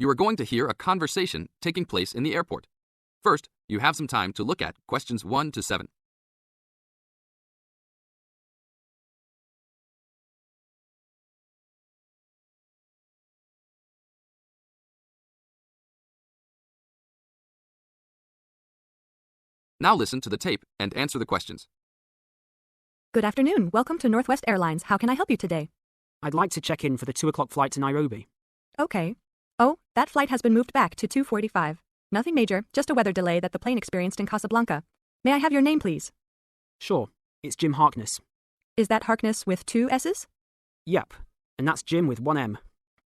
You are going to hear a conversation taking place in the airport. First, you have some time to look at questions 1 to 7. Now listen to the tape and answer the questions. Good afternoon. Welcome to Northwest Airlines. How can I help you today? I'd like to check in for the 2 o'clock flight to Nairobi. Okay. Oh, that flight has been moved back to 2:45. Nothing major, just a weather delay that the plane experienced in Casablanca. May I have your name, please? Sure, it's Jim Harkness. Is that Harkness with 2 S's? Yep, and that's Jim with 1 M.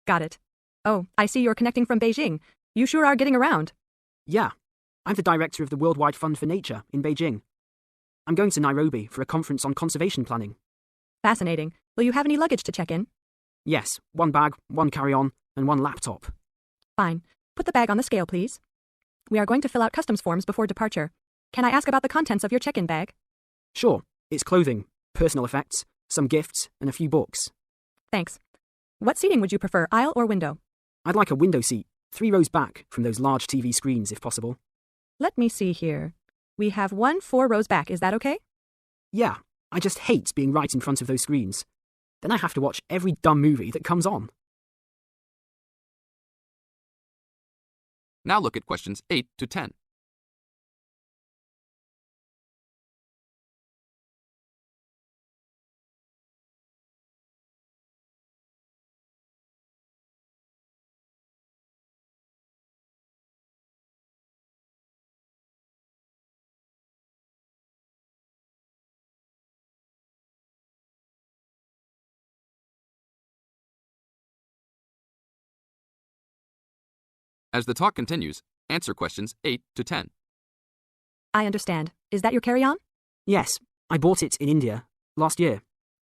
Got it. Oh, I see you're connecting from Beijing. You sure are getting around. Yeah, I'm the director of the Worldwide Fund for Nature in Beijing. I'm going to Nairobi for a conference on conservation planning. Fascinating. Will you have any luggage to check in? Yes, 1 bag, 1 carry-on, and 1 laptop. Fine. Put the bag on the scale, please. We are going to fill out customs forms before departure. Can I ask about the contents of your check-in bag? Sure, it's clothing, personal effects, some gifts, and a few books. Thanks. What seating would you prefer, aisle or window? I'd like a window seat, 3 rows back from those large TV screens if possible. Let me see here. We have 1 4 rows back. Is that okay? Yeah, I just hate being right in front of those screens. Then I have to watch every dumb movie that comes on. Now look at questions 8 to 10. As the talk continues, answer questions 8 to 10. I understand. Is that your carry-on? Yes, I bought it in India last year.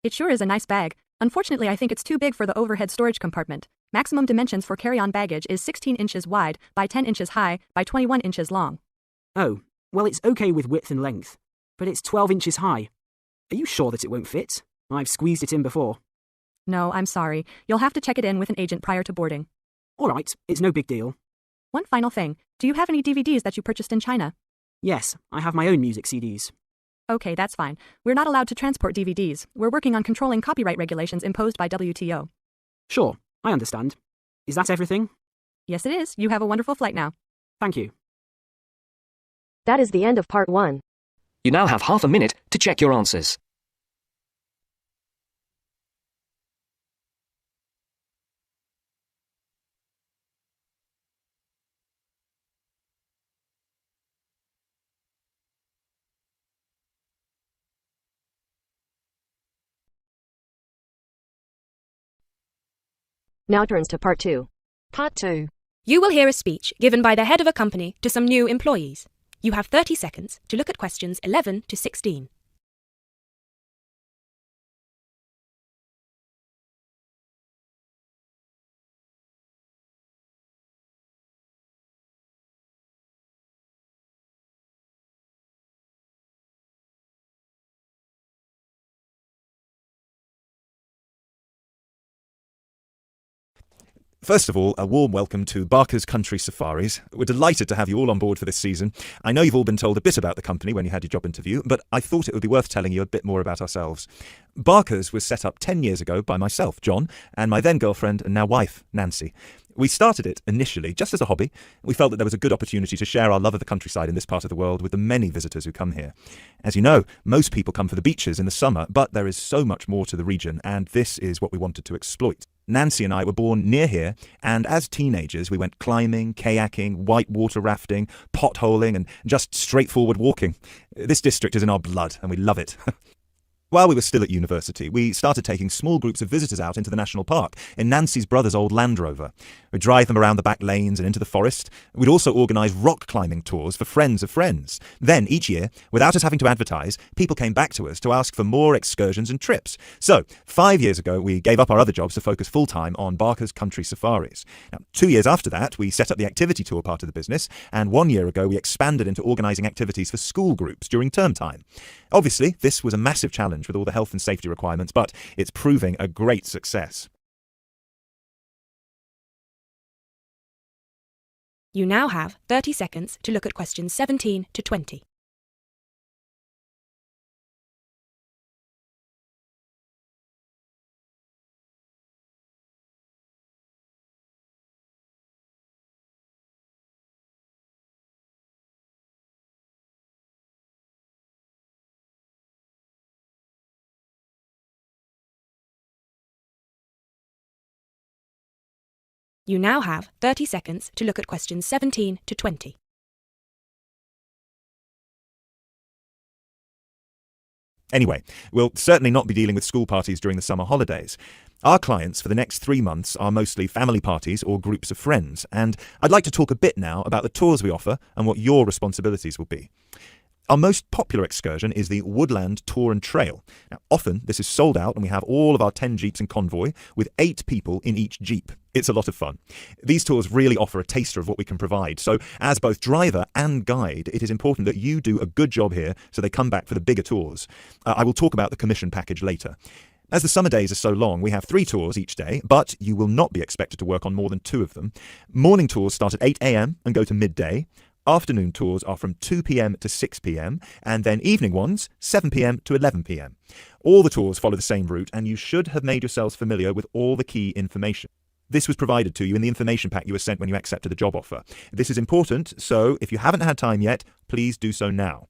It sure is a nice bag. Unfortunately, I think it's too big for the overhead storage compartment. Maximum dimensions for carry-on baggage is 16 inches wide by 10 inches high by 21 inches long. Oh, well, it's okay with width and length, but it's 12 inches high. Are you sure that it won't fit? I've squeezed it in before. No, I'm sorry. You'll have to check it in with an agent prior to boarding. All right, it's no big deal. One final thing. Do you have any DVDs that you purchased in China? Yes, I have my own music CDs. Okay, that's fine. We're not allowed to transport DVDs. We're working on controlling copyright regulations imposed by WTO. Sure, I understand. Is that everything? Yes, it is. You have a wonderful flight now. Thank you. That is the end of part 1. You now have half a minute to check your answers. Now turns to part 2. Part 2. You will hear a speech given by the head of a company to some new employees. You have 30 seconds to look at questions 11 to 16. First of all, a warm welcome to Barker's Country Safaris. We're delighted to have you all on board for this season. I know you've all been told a bit about the company when you had your job interview, but I thought it would be worth telling you a bit more about ourselves. Barker's was set up 10 years ago by myself, John, and my then girlfriend and now wife, Nancy. We started it initially just as a hobby. We felt that there was a good opportunity to share our love of the countryside in this part of the world with the many visitors who come here. As you know, most people come for the beaches in the summer, but there is so much more to the region, and this is what we wanted to exploit. Nancy and I were born near here, and as teenagers we went climbing, kayaking, whitewater rafting, potholing, and just straightforward walking. This district is in our blood, and we love it. While we were still at university, we started taking small groups of visitors out into the national park in Nancy's brother's old Land Rover. We'd drive them around the back lanes and into the forest. We'd also organise rock climbing tours for friends of friends. Then, each year, without us having to advertise, people came back to us to ask for more excursions and trips. So, 5 years ago, we gave up our other jobs to focus full-time on Barker's Country Safaris. Now, 2 years after that, we set up the activity tour part of the business, and 1 year ago, we expanded into organising activities for school groups during term time. Obviously, this was a massive challenge with all the health and safety requirements, but it's proving a great success. You now have 30 seconds to look at questions 17 to 20. You now have 30 seconds to look at questions 17 to 20. Anyway, we'll certainly not be dealing with school parties during the summer holidays. Our clients for the next 3 months are mostly family parties or groups of friends, and I'd like to talk a bit now about the tours we offer and what your responsibilities will be. Our most popular excursion is the Woodland Tour and Trail. Now, often this is sold out and we have all of our 10 jeeps in convoy with 8 people in each jeep. It's a lot of fun. These tours really offer a taster of what we can provide, so as both driver and guide, it is important that you do a good job here so they come back for the bigger tours. I will talk about the commission package later. As the summer days are so long, we have 3 tours each day, but you will not be expected to work on more than 2 of them. Morning tours start at 8 a.m. and go to midday. Afternoon tours are from 2 p.m. to 6 p.m, and then evening ones, 7 p.m. to 11 p.m. All the tours follow the same route, and you should have made yourselves familiar with all the key information. This was provided to you in the information pack you were sent when you accepted the job offer. This is important, so if you haven't had time yet, please do so now.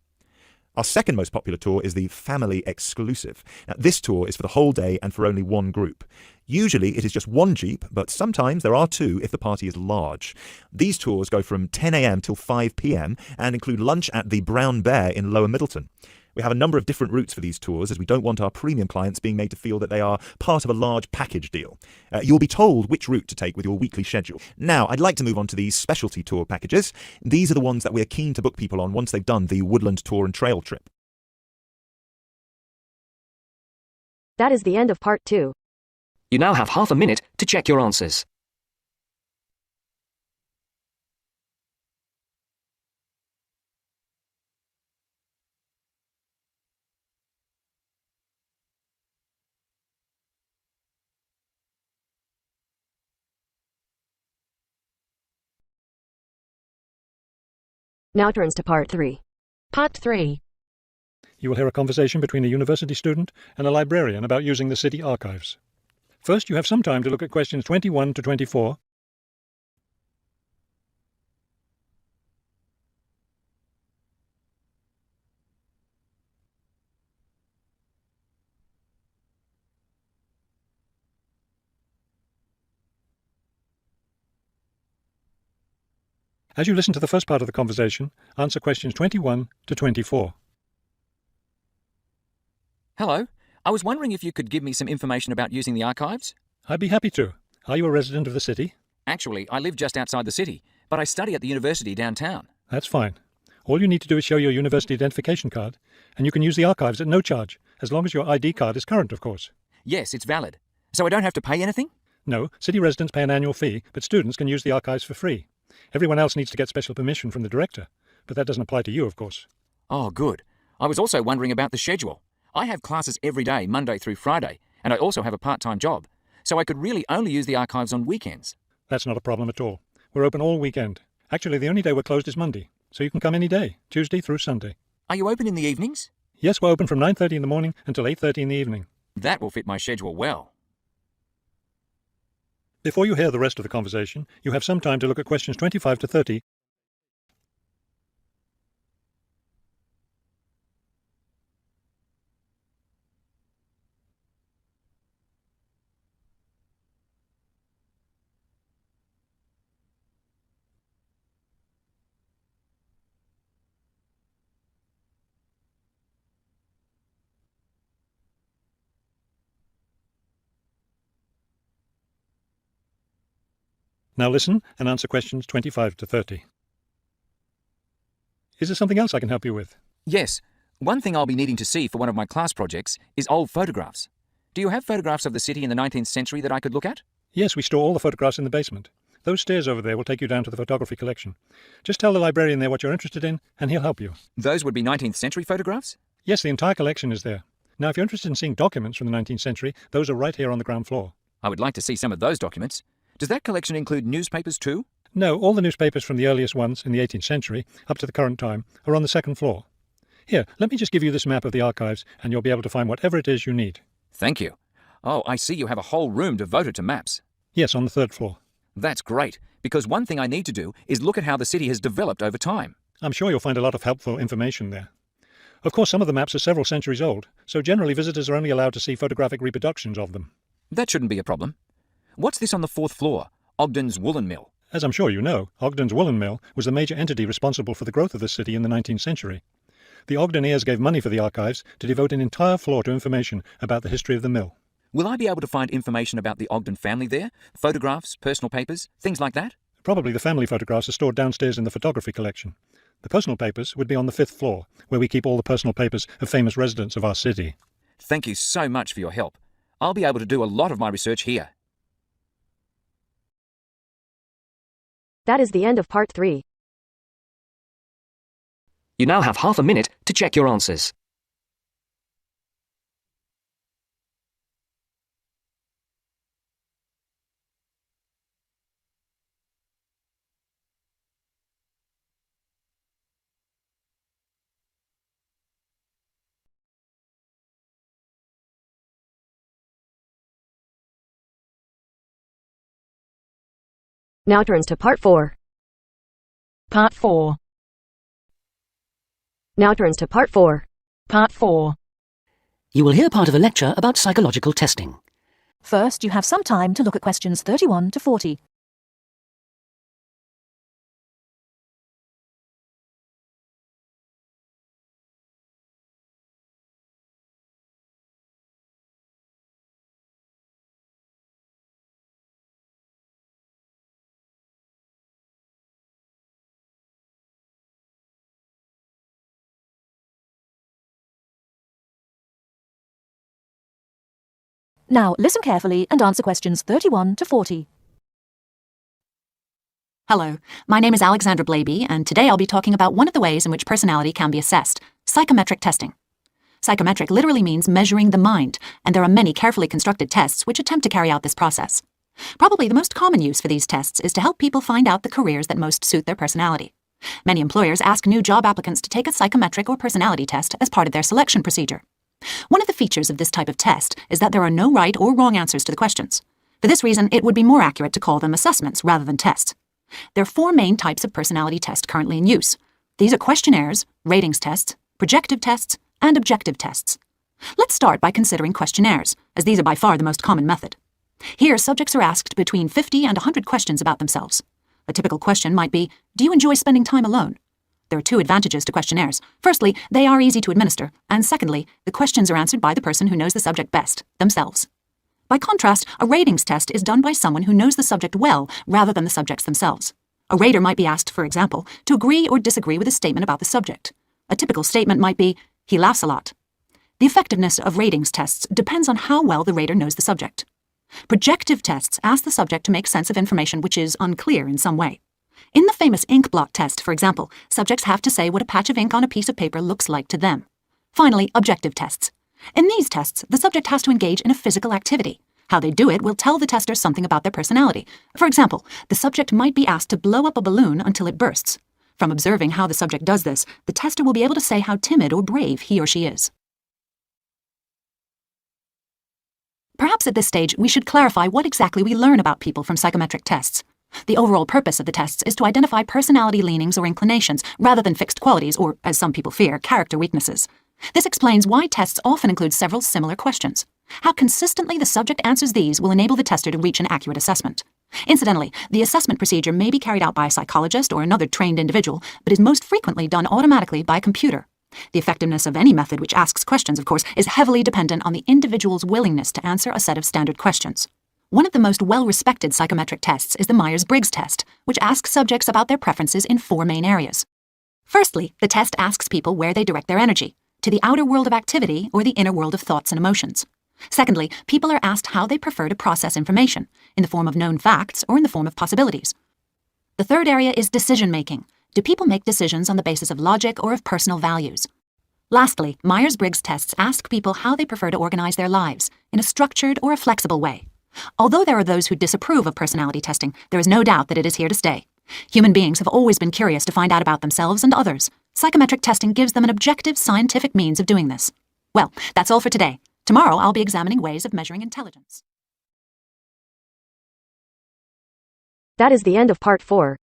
Our second most popular tour is the Family Exclusive. Now, this tour is for the whole day and for only one group. Usually it is just 1 jeep, but sometimes there are 2 if the party is large. These tours go from 10 a.m. till 5 p.m. and include lunch at the Brown Bear in Lower Middleton. We have a number of different routes for these tours as we don't want our premium clients being made to feel that they are part of a large package deal. You'll be told which route to take with your weekly schedule. Now, I'd like to move on to these specialty tour packages. These are the ones that we're keen to book people on once they've done the Woodland Tour and Trail trip. That is the end of part 2. You now have half a minute to check your answers. Now turns to part 3. Part 3. You will hear a conversation between a university student and a librarian about using the city archives. First, you have some time to look at questions 21 to 24. As you listen to the first part of the conversation, answer questions 21 to 24. Hello. I was wondering if you could give me some information about using the archives? I'd be happy to. Are you a resident of the city? Actually, I live just outside the city, but I study at the university downtown. That's fine. All you need to do is show your university identification card, and you can use the archives at no charge, as long as your ID card is current, of course. Yes, it's valid. So I don't have to pay anything? No, city residents pay an annual fee, but students can use the archives for free. Everyone else needs to get special permission from the director, but that doesn't apply to you, of course. Oh, good. I was also wondering about the schedule. I have classes every day, Monday through Friday, and I also have a part-time job, so I could really only use the archives on weekends. That's not a problem at all. We're open all weekend. Actually, the only day we're closed is Monday, so you can come any day, Tuesday through Sunday. Are you open in the evenings? Yes, we're open from 9:30 in the morning until 8:30 in the evening. That will fit my schedule well. Before you hear the rest of the conversation, you have some time to look at questions 25 to 30. Now listen and answer questions 25 to 30. Is there something else I can help you with? Yes. One thing I'll be needing to see for one of my class projects is old photographs. Do you have photographs of the city in the 19th century that I could look at? Yes, we store all the photographs in the basement. Those stairs over there will take you down to the photography collection. Just tell the librarian there what you're interested in, and he'll help you. Those would be 19th century photographs? Yes, the entire collection is there. Now, if you're interested in seeing documents from the 19th century, those are right here on the ground floor. I would like to see some of those documents. Does that collection include newspapers too? No, all the newspapers from the earliest ones in the 18th century up to the current time are on the second floor. Here, let me just give you this map of the archives and you'll be able to find whatever it is you need. Thank you. Oh, I see you have a whole room devoted to maps. Yes, on the third floor. That's great, because one thing I need to do is look at how the city has developed over time. I'm sure you'll find a lot of helpful information there. Of course, some of the maps are several centuries old, so generally visitors are only allowed to see photographic reproductions of them. That shouldn't be a problem. What's this on the fourth floor? Ogden's Woolen Mill. As I'm sure you know, Ogden's Woolen Mill was the major entity responsible for the growth of the city in the 19th century. The Ogdeniers gave money for the archives to devote an entire floor to information about the history of the mill. Will I be able to find information about the Ogden family there? Photographs, personal papers, things like that? Probably the family photographs are stored downstairs in the photography collection. The personal papers would be on the fifth floor, where we keep all the personal papers of famous residents of our city. Thank you so much for your help. I'll be able to do a lot of my research here. That is the end of part 3. You now have half a minute to check your answers. Now turns to part 4. Part 4. Now turns to part 4. Part 4. You will hear part of a lecture about psychological testing. First, you have some time to look at questions 31 to 40. Now, listen carefully and answer questions 31 to 40. Hello, my name is Alexandra Blaby, and today I'll be talking about one of the ways in which personality can be assessed, psychometric testing. Psychometric literally means measuring the mind, and there are many carefully constructed tests which attempt to carry out this process. Probably the most common use for these tests is to help people find out the careers that most suit their personality. Many employers ask new job applicants to take a psychometric or personality test as part of their selection procedure. One of the features of this type of test is that there are no right or wrong answers to the questions. For this reason, it would be more accurate to call them assessments rather than tests. There are 4 main types of personality tests currently in use. These are questionnaires, ratings tests, projective tests, and objective tests. Let's start by considering questionnaires, as these are by far the most common method. Here, subjects are asked between 50 and 100 questions about themselves. A typical question might be, do you enjoy spending time alone? There are 2 advantages to questionnaires. Firstly, they are easy to administer, and secondly, the questions are answered by the person who knows the subject best, themselves. By contrast, a ratings test is done by someone who knows the subject well rather than the subjects themselves. A rater might be asked, for example, to agree or disagree with a statement about the subject. A typical statement might be, he laughs a lot. The effectiveness of ratings tests depends on how well the rater knows the subject. Projective tests ask the subject to make sense of information which is unclear in some way. In the famous ink blot test, for example, subjects have to say what a patch of ink on a piece of paper looks like to them. Finally, objective tests. In these tests, the subject has to engage in a physical activity. How they do it will tell the tester something about their personality. For example, the subject might be asked to blow up a balloon until it bursts. From observing how the subject does this, the tester will be able to say how timid or brave he or she is. Perhaps at this stage, we should clarify what exactly we learn about people from psychometric tests. The overall purpose of the tests is to identify personality leanings or inclinations, rather than fixed qualities or, as some people fear, character weaknesses. This explains why tests often include several similar questions. How consistently the subject answers these will enable the tester to reach an accurate assessment. Incidentally, the assessment procedure may be carried out by a psychologist or another trained individual, but is most frequently done automatically by a computer. The effectiveness of any method which asks questions, of course, is heavily dependent on the individual's willingness to answer a set of standard questions. One of the most well-respected psychometric tests is the Myers-Briggs test, which asks subjects about their preferences in 4 main areas. Firstly, the test asks people where they direct their energy, to the outer world of activity or the inner world of thoughts and emotions. Secondly, people are asked how they prefer to process information, in the form of known facts or in the form of possibilities. The third area is decision-making. Do people make decisions on the basis of logic or of personal values? Lastly, Myers-Briggs tests ask people how they prefer to organize their lives, in a structured or a flexible way. Although there are those who disapprove of personality testing, there is no doubt that it is here to stay. Human beings have always been curious to find out about themselves and others. Psychometric testing gives them an objective, scientific means of doing this. Well, that's all for today. Tomorrow I'll be examining ways of measuring intelligence. That is the end of part 4.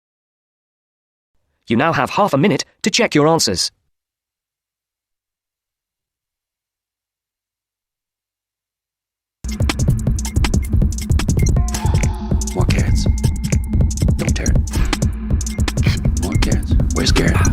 You now have half a minute to check your answers. More carrots. Don't tear it. More carrots. Where's Garrett?